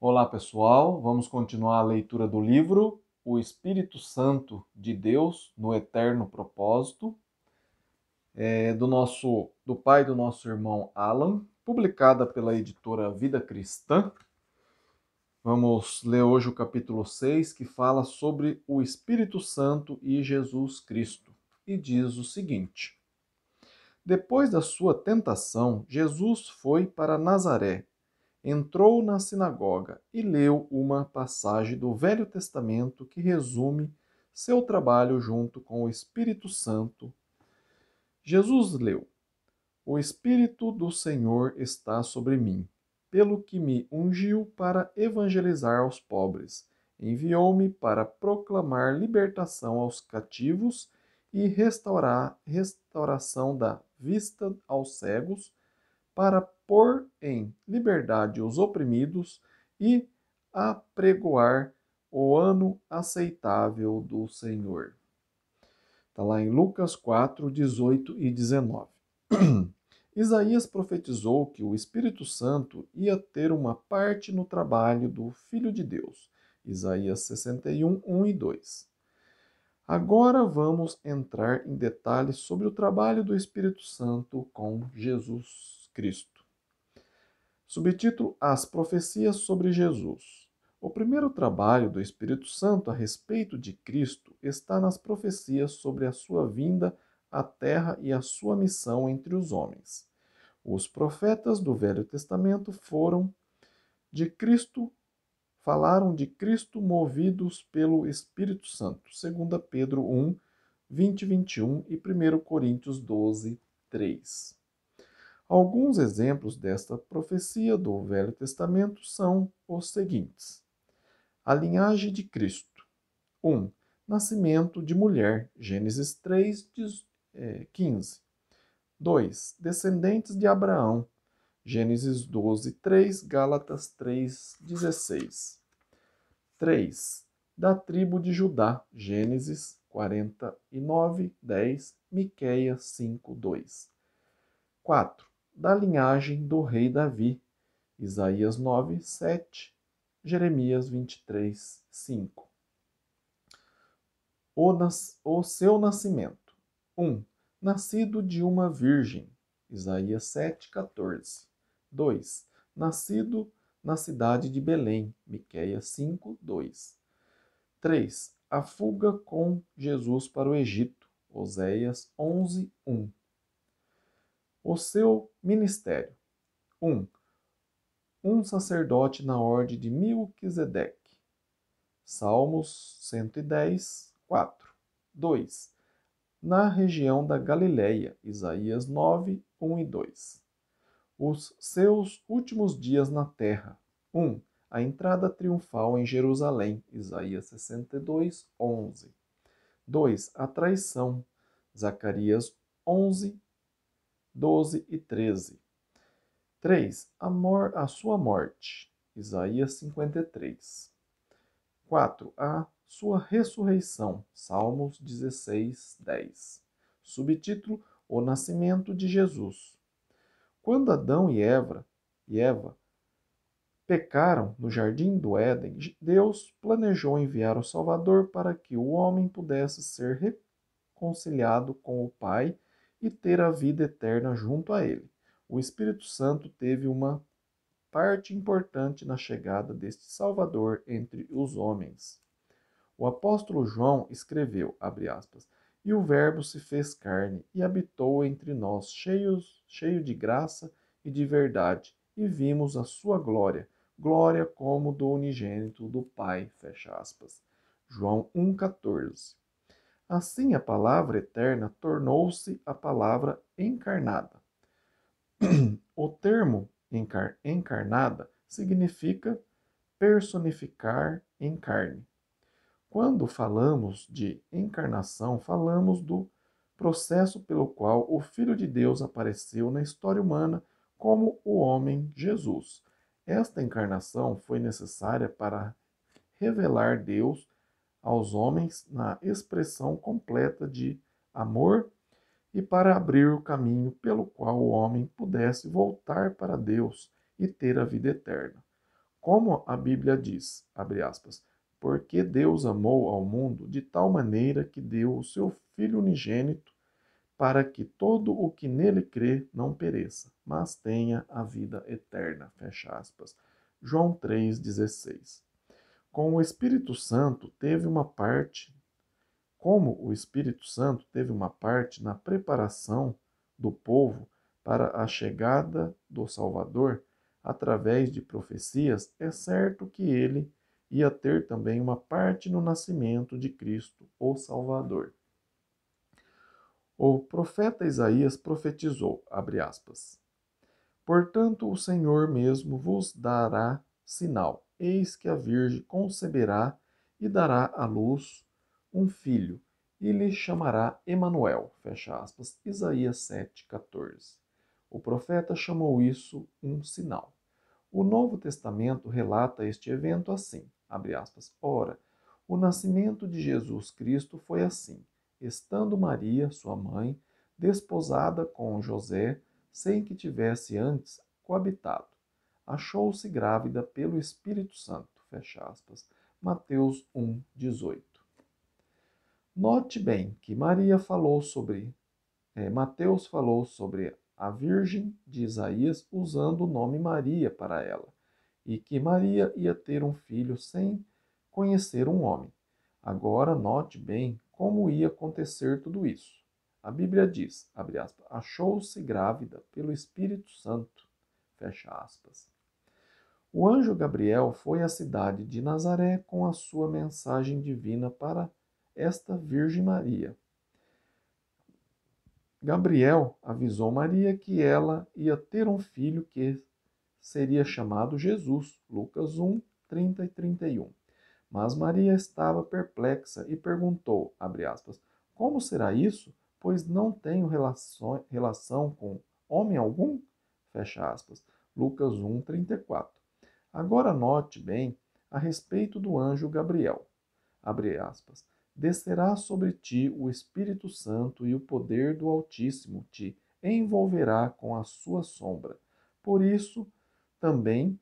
Olá, pessoal. Vamos continuar a leitura do livro O Espírito Santo de Deus no Eterno Propósito, do pai do nosso irmão Alan, publicada pela editora Vida Cristã. Vamos ler hoje o capítulo 6, que fala sobre o Espírito Santo e Jesus Cristo, e diz o seguinte: Depois da sua tentação, Jesus foi para Nazaré, entrou na sinagoga e leu uma passagem do Velho Testamento que resume seu trabalho junto com o Espírito Santo. Jesus leu: O Espírito do Senhor está sobre mim, pelo que me ungiu para evangelizar aos pobres. Enviou-me para proclamar libertação aos cativos e restauração da vista aos cegos, para pôr em liberdade os oprimidos e apregoar o ano aceitável do Senhor. Está lá em Lucas 4, 18 e 19. Isaías profetizou que o Espírito Santo ia ter uma parte no trabalho do Filho de Deus. Isaías 61, 1 e 2. Agora vamos entrar em detalhes sobre o trabalho do Espírito Santo com Jesus Cristo. Subtítulo: As profecias sobre Jesus. O primeiro trabalho do Espírito Santo a respeito de Cristo está nas profecias sobre a sua vinda à Terra e a sua missão entre os homens. Os profetas do Velho Testamento falaram de Cristo movidos pelo Espírito Santo, 2 Pedro 1, 20 e 21 e 1 Coríntios 12, 3. Alguns exemplos desta profecia do Velho Testamento são os seguintes: a linhagem de Cristo. 1. Nascimento de mulher, Gênesis 3, 15. 2. Descendentes de Abraão, Gênesis 12, 3, Gálatas 3, 16. 3. Da tribo de Judá, Gênesis 49, 10, Miqueias 5, 2. 4. Da linhagem do rei Davi, Isaías 9, 7, Jeremias 23, 5. O seu nascimento. 1. Nascido de uma virgem, Isaías 7, 14. 2. Nascido na cidade de Belém, Miqueias 5, 2. 3. A fuga com Jesus para o Egito, Oséias 11, 1. O seu ministério. 1. Um sacerdote na ordem de Melquisedeque. Salmos 110, 4. 2. Na região da Galileia, Isaías 9, 1 e 2. Os seus últimos dias na terra. 1. A entrada triunfal em Jerusalém, Isaías 62, 11. 2. A traição, Zacarias 11, 12 e 13. 3. A sua morte, Isaías 53. 4. A sua ressurreição, Salmos 16, 10. Subtítulo: O nascimento de Jesus. Quando Adão e Eva pecaram no jardim do Éden, Deus planejou enviar o Salvador para que o homem pudesse ser reconciliado com o Pai e ter a vida eterna junto a ele. O Espírito Santo teve uma parte importante na chegada deste Salvador entre os homens. O apóstolo João escreveu, abre aspas, e o Verbo se fez carne e habitou entre nós, cheio de graça e de verdade, e vimos a sua glória, glória como do unigênito do Pai, fecha aspas. João 1,14. Assim a palavra eterna tornou-se a palavra encarnada. O termo encarnada significa personificar em carne. Quando falamos de encarnação, falamos do processo pelo qual o Filho de Deus apareceu na história humana como o homem Jesus. Esta encarnação foi necessária para revelar Deus aos homens na expressão completa de amor e para abrir o caminho pelo qual o homem pudesse voltar para Deus e ter a vida eterna. Como a Bíblia diz, abre aspas, porque Deus amou ao mundo de tal maneira que deu o seu Filho unigênito para que todo o que nele crê não pereça, mas tenha a vida eterna. Fecha aspas. João 3,16. Com o Espírito Santo teve uma parte, como o Espírito Santo teve uma parte na preparação do povo para a chegada do Salvador, através de profecias, é certo que ele ia ter também uma parte no nascimento de Cristo, o Salvador. O profeta Isaías profetizou, abre aspas, portanto o Senhor mesmo vos dará sinal, eis que a Virgem conceberá e dará à luz um filho, e lhe chamará Emanuel, fecha aspas, Isaías 7,14. O profeta chamou isso um sinal. O Novo Testamento relata este evento assim, abre aspas, ora, o nascimento de Jesus Cristo foi assim, estando Maria, sua mãe, desposada com José, sem que tivesse antes coabitado. Achou-se grávida pelo Espírito Santo, fecha aspas, Mateus 1,18. Note bem que Mateus falou sobre a Virgem de Isaías usando o nome Maria para ela, e que Maria ia ter um filho sem conhecer um homem. Agora note bem como ia acontecer tudo isso. A Bíblia diz, abre aspas, achou-se grávida pelo Espírito Santo, fecha aspas. O anjo Gabriel foi à cidade de Nazaré com a sua mensagem divina para esta Virgem Maria. Gabriel avisou Maria que ela ia ter um filho que seria chamado Jesus, Lucas 1, 30 e 31. Mas Maria estava perplexa e perguntou, abre aspas, como será isso? Pois não tenho relação com homem algum? Fecha aspas. Lucas 1, 34. Agora note bem a respeito do anjo Gabriel. Abre aspas. Descerá sobre ti o Espírito Santo e o poder do Altíssimo te envolverá com a sua sombra. Por isso, também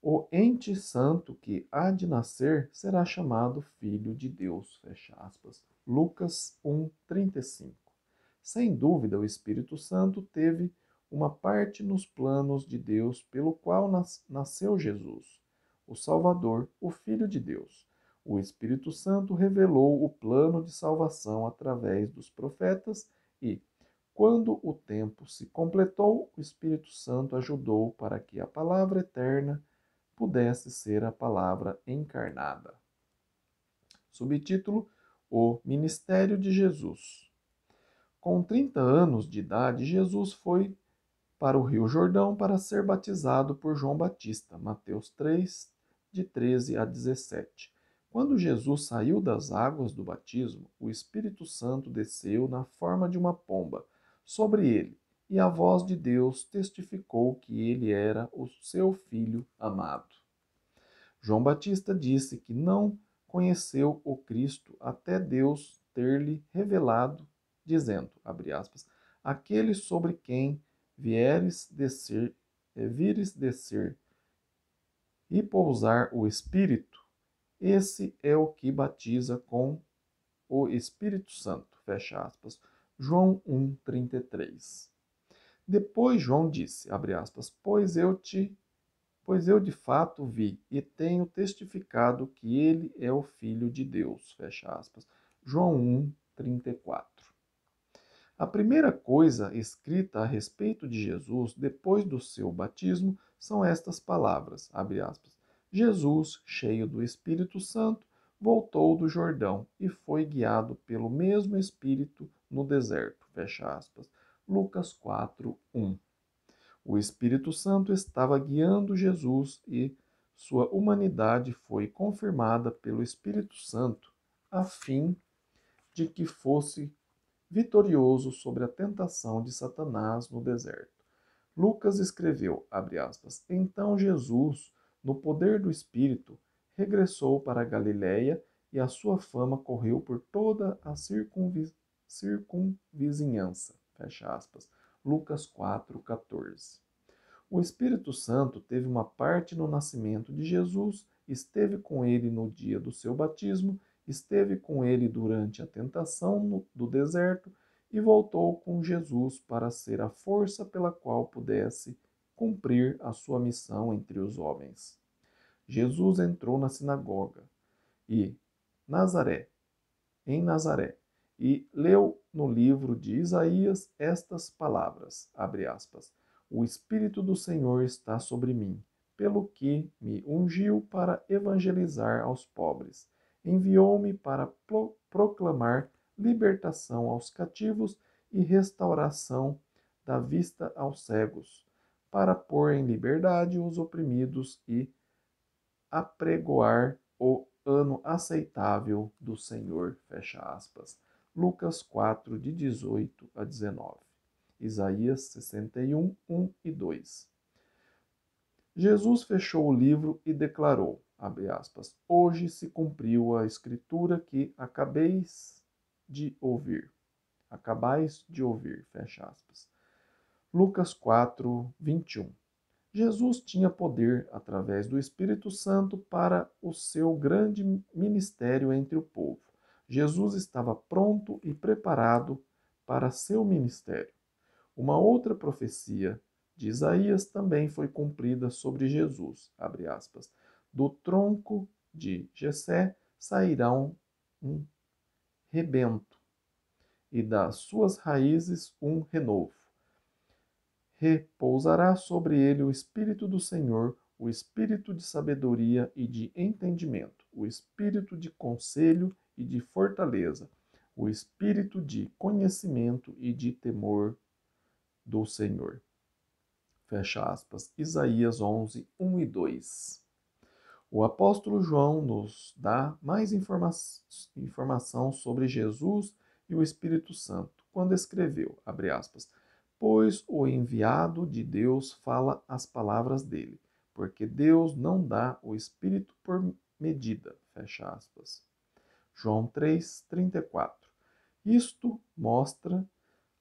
o ente santo que há de nascer será chamado Filho de Deus. Fecha aspas. Lucas 1:35. Sem dúvida, o Espírito Santo teve uma parte nos planos de Deus pelo qual nasceu Jesus, o Salvador, o Filho de Deus. O Espírito Santo revelou o plano de salvação através dos profetas e, quando o tempo se completou, o Espírito Santo ajudou para que a palavra eterna pudesse ser a palavra encarnada. Subtítulo: O Ministério de Jesus. Com 30 anos de idade, Jesus foi para o Rio Jordão para ser batizado por João Batista. Mateus 3, de 13 a 17. Quando Jesus saiu das águas do batismo, o Espírito Santo desceu na forma de uma pomba sobre ele, e a voz de Deus testificou que ele era o seu filho amado. João Batista disse que não conheceu o Cristo até Deus ter-lhe revelado, dizendo, abre aspas, aquele sobre quem vires descer e pousar o Espírito, esse é o que batiza com o Espírito Santo, fecha aspas. João 1:33. Depois João disse, abre aspas, pois eu de fato vi e tenho testificado que ele é o Filho de Deus. Fecha aspas. João 1:34. A primeira coisa escrita a respeito de Jesus depois do seu batismo são estas palavras, abre aspas. Jesus, cheio do Espírito Santo, voltou do Jordão e foi guiado pelo mesmo Espírito no deserto. Fecha aspas. Lucas 4:1. O Espírito Santo estava guiando Jesus e sua humanidade foi confirmada pelo Espírito Santo, a fim de que fosse vitorioso sobre a tentação de Satanás no deserto. Lucas escreveu, abre aspas, então Jesus, no poder do Espírito, regressou para a Galiléia e a sua fama correu por toda a circunvizinhança. Fecha aspas. Lucas 4:14. O Espírito Santo teve uma parte no nascimento de Jesus, esteve com ele no dia do seu batismo, esteve com ele durante a tentação do deserto e voltou com Jesus para ser a força pela qual pudesse cumprir a sua missão entre os homens. Jesus entrou na sinagoga e Nazaré, em Nazaré, e leu no livro de Isaías estas palavras, abre aspas, o Espírito do Senhor está sobre mim, pelo que me ungiu para evangelizar aos pobres. Enviou-me para proclamar libertação aos cativos e restauração da vista aos cegos, para pôr em liberdade os oprimidos e apregoar o ano aceitável do Senhor, fecha aspas. Lucas 4, de 18 a 19. Isaías 61, 1 e 2. Jesus fechou o livro e declarou, abre aspas, hoje se cumpriu a escritura que acabais de ouvir, fecha aspas. Lucas 4, 21. Jesus tinha poder, através do Espírito Santo, para o seu grande ministério entre o povo. Jesus estava pronto e preparado para seu ministério. Uma outra profecia de Isaías também foi cumprida sobre Jesus, abre aspas, do tronco de Jessé sairá um rebento, e das suas raízes um renovo. Repousará sobre ele o Espírito do Senhor, o Espírito de sabedoria e de entendimento, o Espírito de conselho e de fortaleza, o Espírito de conhecimento e de temor do Senhor. Fecha aspas. Isaías 11, 1 e 2. O apóstolo João nos dá mais informação sobre Jesus e o Espírito Santo, quando escreveu, abre aspas, pois o enviado de Deus fala as palavras dele, porque Deus não dá o Espírito por medida, fecha aspas. João 3, 34. Isto mostra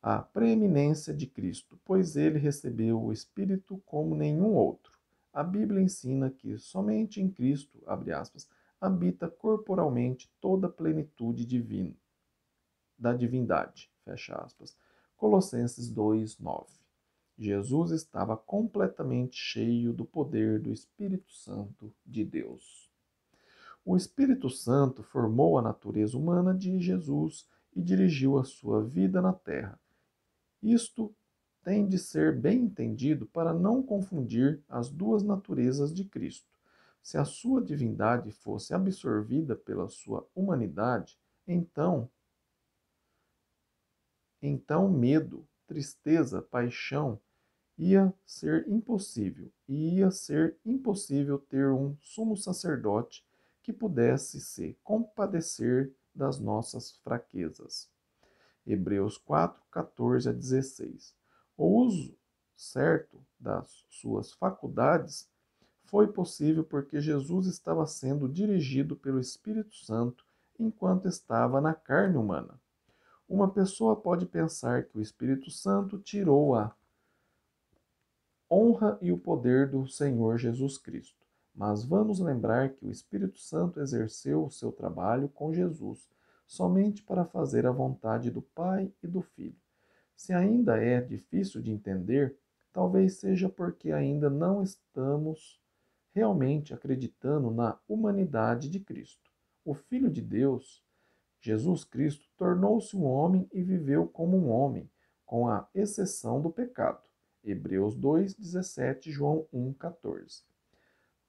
a preeminência de Cristo, pois ele recebeu o Espírito como nenhum outro. A Bíblia ensina que somente em Cristo, abre aspas, habita corporalmente toda a plenitude divina, da divindade, fecha aspas. Colossenses 2, 9. Jesus estava completamente cheio do poder do Espírito Santo de Deus. O Espírito Santo formou a natureza humana de Jesus e dirigiu a sua vida na terra. Isto tem de ser bem entendido para não confundir as duas naturezas de Cristo. Se a sua divindade fosse absorvida pela sua humanidade, então medo, tristeza, paixão ia ser impossível, e ia ser impossível ter um sumo sacerdote que pudesse se compadecer das nossas fraquezas. Hebreus 4, 14 a 16. O uso certo das suas faculdades foi possível porque Jesus estava sendo dirigido pelo Espírito Santo enquanto estava na carne humana. Uma pessoa pode pensar que o Espírito Santo tirou a honra e o poder do Senhor Jesus Cristo, mas vamos lembrar que o Espírito Santo exerceu o seu trabalho com Jesus somente para fazer a vontade do Pai e do Filho. Se ainda é difícil de entender, talvez seja porque ainda não estamos realmente acreditando na humanidade de Cristo. O Filho de Deus, Jesus Cristo, tornou-se um homem e viveu como um homem, com a exceção do pecado. Hebreus 2, 17, João 1, 14.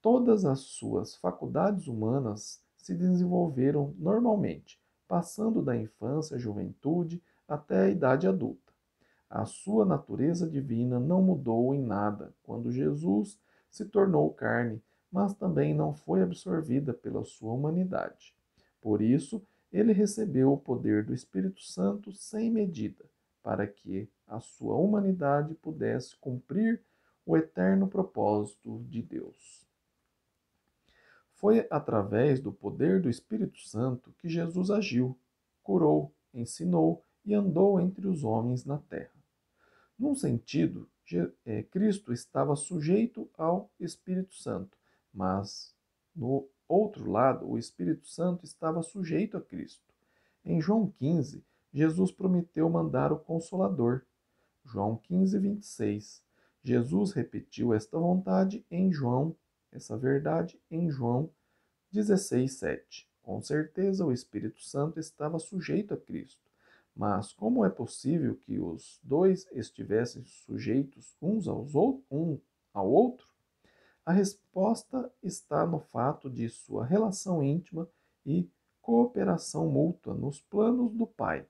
Todas as suas faculdades humanas se desenvolveram normalmente, passando da infância, juventude até a idade adulta. A sua natureza divina não mudou em nada quando Jesus se tornou carne, mas também não foi absorvida pela sua humanidade. Por isso, ele recebeu o poder do Espírito Santo sem medida, para que a sua humanidade pudesse cumprir o eterno propósito de Deus. Foi através do poder do Espírito Santo que Jesus agiu, curou, ensinou e andou entre os homens na terra. Num sentido, Cristo estava sujeito ao Espírito Santo, mas no outro lado, o Espírito Santo estava sujeito a Cristo. Em João 15, Jesus prometeu mandar o Consolador. João 15, 26. Jesus repetiu esta vontade em João, essa verdade em João 16, 7. Com certeza o Espírito Santo estava sujeito a Cristo. Mas como é possível que os dois estivessem sujeitos um ao outro? A resposta está no fato de sua relação íntima e cooperação mútua nos planos do Pai,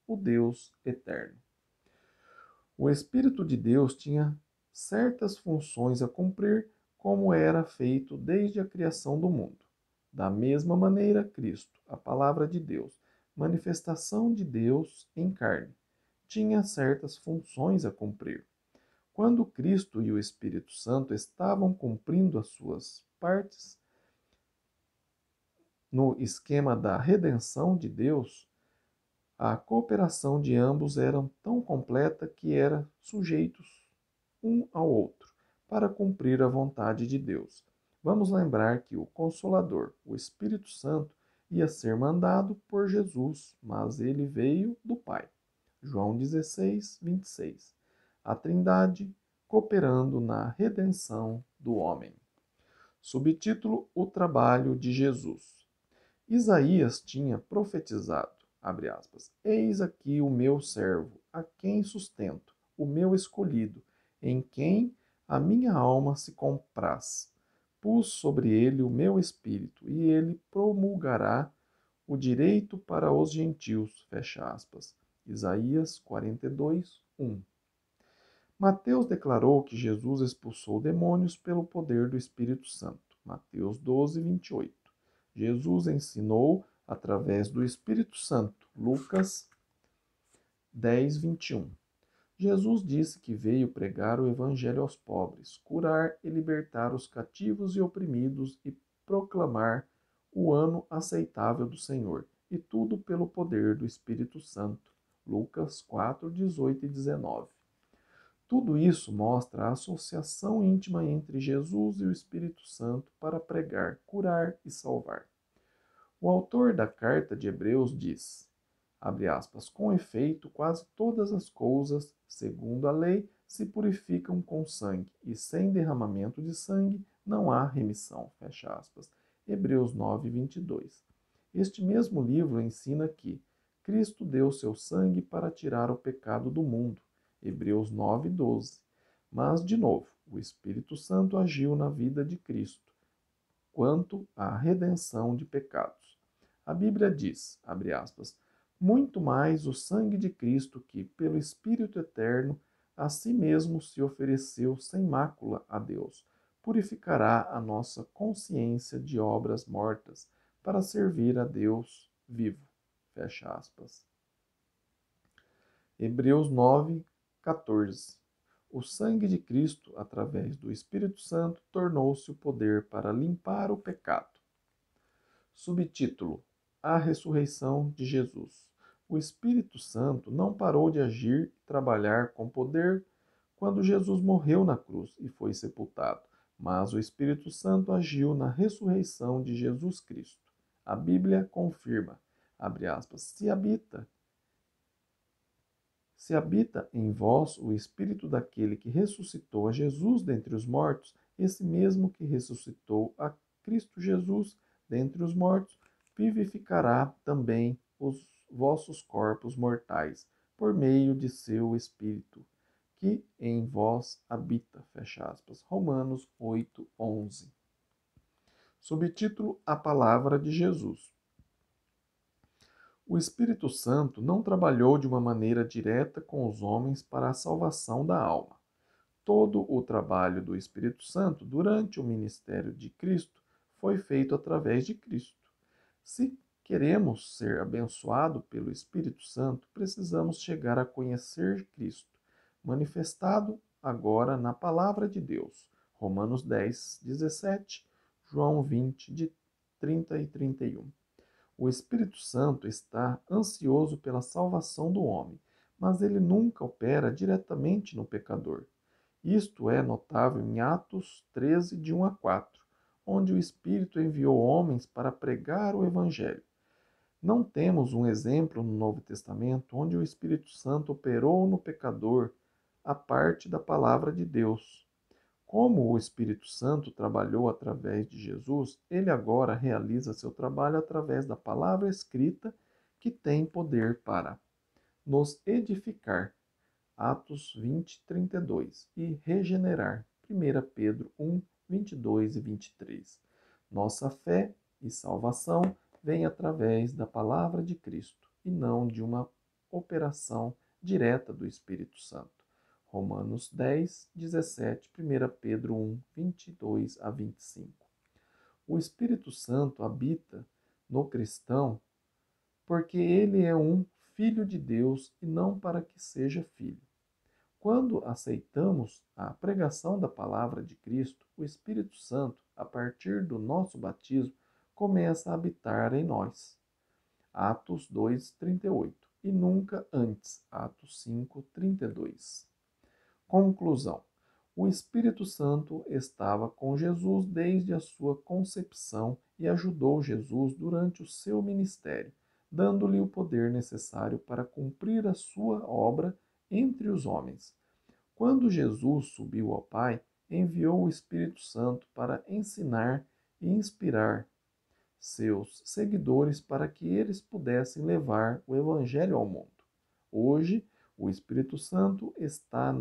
o Deus eterno. O Espírito de Deus tinha certas funções a cumprir, como era feito desde a criação do mundo. Da mesma maneira, Cristo, a palavra de Deus, manifestação de Deus em carne, tinha certas funções a cumprir. Quando Cristo e o Espírito Santo estavam cumprindo as suas partes no esquema da redenção de Deus, a cooperação de ambos era tão completa que eram sujeitos um ao outro para cumprir a vontade de Deus. Vamos lembrar que o Consolador, o Espírito Santo, ia ser mandado por Jesus, mas ele veio do Pai. João 16, 26. A Trindade cooperando na redenção do homem. Subtítulo: O trabalho de Jesus. Isaías tinha profetizado, abre aspas, eis aqui o meu servo, a quem sustento, o meu escolhido, em quem a minha alma se compraz. Pus sobre ele o meu espírito, e ele promulgará o direito para os gentios, fecha aspas. Isaías 42, 1. Mateus declarou que Jesus expulsou demônios pelo poder do Espírito Santo. Mateus 12, 28. Jesus ensinou através do Espírito Santo. Lucas 10, 21. Jesus disse que veio pregar o Evangelho aos pobres, curar e libertar os cativos e oprimidos e proclamar o ano aceitável do Senhor, e tudo pelo poder do Espírito Santo. Lucas 4, 18 e 19. Tudo isso mostra a associação íntima entre Jesus e o Espírito Santo para pregar, curar e salvar. O autor da carta de Hebreus diz, abre aspas, com efeito, quase todas as coisas, segundo a lei, se purificam com sangue, e sem derramamento de sangue não há remissão, fecha aspas. Hebreus 9, 22. Este mesmo livro ensina que Cristo deu seu sangue para tirar o pecado do mundo, Hebreus 9, 12. Mas, de novo, o Espírito Santo agiu na vida de Cristo, quanto à redenção de pecados. A Bíblia diz, abre aspas, muito mais o sangue de Cristo que, pelo Espírito Eterno, a si mesmo se ofereceu sem mácula a Deus, purificará a nossa consciência de obras mortas para servir a Deus vivo. Fecha aspas. Hebreus 9, 14. O sangue de Cristo, através do Espírito Santo, tornou-se o poder para limpar o pecado. Subtítulo: A ressurreição de Jesus. O Espírito Santo não parou de agir e trabalhar com poder quando Jesus morreu na cruz e foi sepultado, mas o Espírito Santo agiu na ressurreição de Jesus Cristo. A Bíblia confirma, abre aspas, se habita em vós o Espírito daquele que ressuscitou a Jesus dentre os mortos, esse mesmo que ressuscitou a Cristo Jesus dentre os mortos, vivificará também os vossos corpos mortais, por meio de seu Espírito, que em vós habita. Fecha aspas. Romanos 8, 11. Subtítulo: A Palavra de Jesus. O Espírito Santo não trabalhou de uma maneira direta com os homens para a salvação da alma. Todo o trabalho do Espírito Santo durante o ministério de Cristo foi feito através de Cristo. Se queremos ser abençoados pelo Espírito Santo, precisamos chegar a conhecer Cristo, manifestado agora na Palavra de Deus. Romanos 10, 17, João 20, de 30 e 31. O Espírito Santo está ansioso pela salvação do homem, mas ele nunca opera diretamente no pecador. Isto é notável em Atos 13, de 1 a 4, onde o Espírito enviou homens para pregar o Evangelho. Não temos um exemplo no Novo Testamento onde o Espírito Santo operou no pecador a parte da palavra de Deus. Como o Espírito Santo trabalhou através de Jesus, ele agora realiza seu trabalho através da palavra escrita, que tem poder para nos edificar, Atos 20, 32, e regenerar, 1 Pedro 1, 22 e 23. Nossa fé e salvação vem através da palavra de Cristo e não de uma operação direta do Espírito Santo. Romanos 10, 17, 1 Pedro 1, 22 a 25. O Espírito Santo habita no cristão porque ele é um filho de Deus e não para que seja filho. Quando aceitamos a pregação da palavra de Cristo, o Espírito Santo, a partir do nosso batismo, começa a habitar em nós. Atos 2:38 e nunca antes. Atos 5:32. Conclusão. O Espírito Santo estava com Jesus desde a sua concepção e ajudou Jesus durante o seu ministério, dando-lhe o poder necessário para cumprir a sua obra entre os homens. Quando Jesus subiu ao Pai, enviou o Espírito Santo para ensinar e inspirar seus seguidores para que eles pudessem levar o Evangelho ao mundo. Hoje, o Espírito Santo está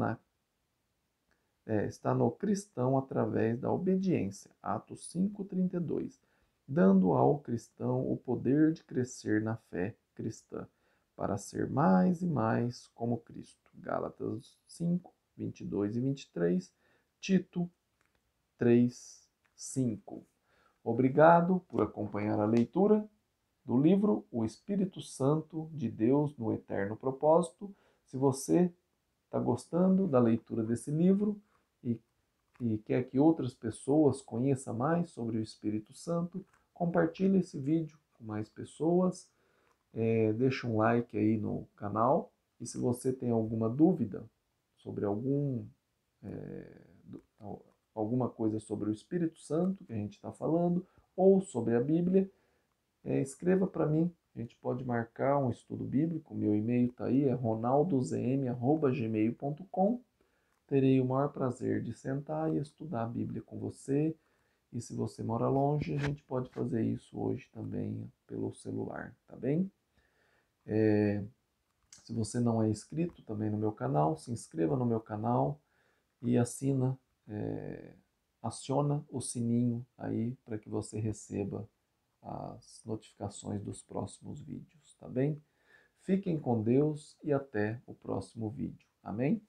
no cristão através da obediência, Atos 5:32, dando ao cristão o poder de crescer na fé cristã, para ser mais e mais como Cristo. Gálatas 5, 22 e 23, Tito 3, 5. Obrigado por acompanhar a leitura do livro O Espírito Santo de Deus no Eterno Propósito. Se você está gostando da leitura desse livro e, e quer que outras pessoas conheçam mais sobre o Espírito Santo, compartilhe esse vídeo com mais pessoas, deixa um like aí no canal, e se você tem alguma dúvida sobre alguma coisa sobre o Espírito Santo que a gente está falando, ou sobre a Bíblia, escreva para mim. A gente pode marcar um estudo bíblico. Meu e-mail está aí, é ronaldozm@gmail.com. Terei o maior prazer de sentar e estudar a Bíblia com você. E se você mora longe, a gente pode fazer isso hoje também pelo celular, tá bem? Se você não é inscrito também no meu canal, se inscreva no meu canal e aciona o sininho aí para que você receba as notificações dos próximos vídeos, tá bem? Fiquem com Deus e até o próximo vídeo. Amém?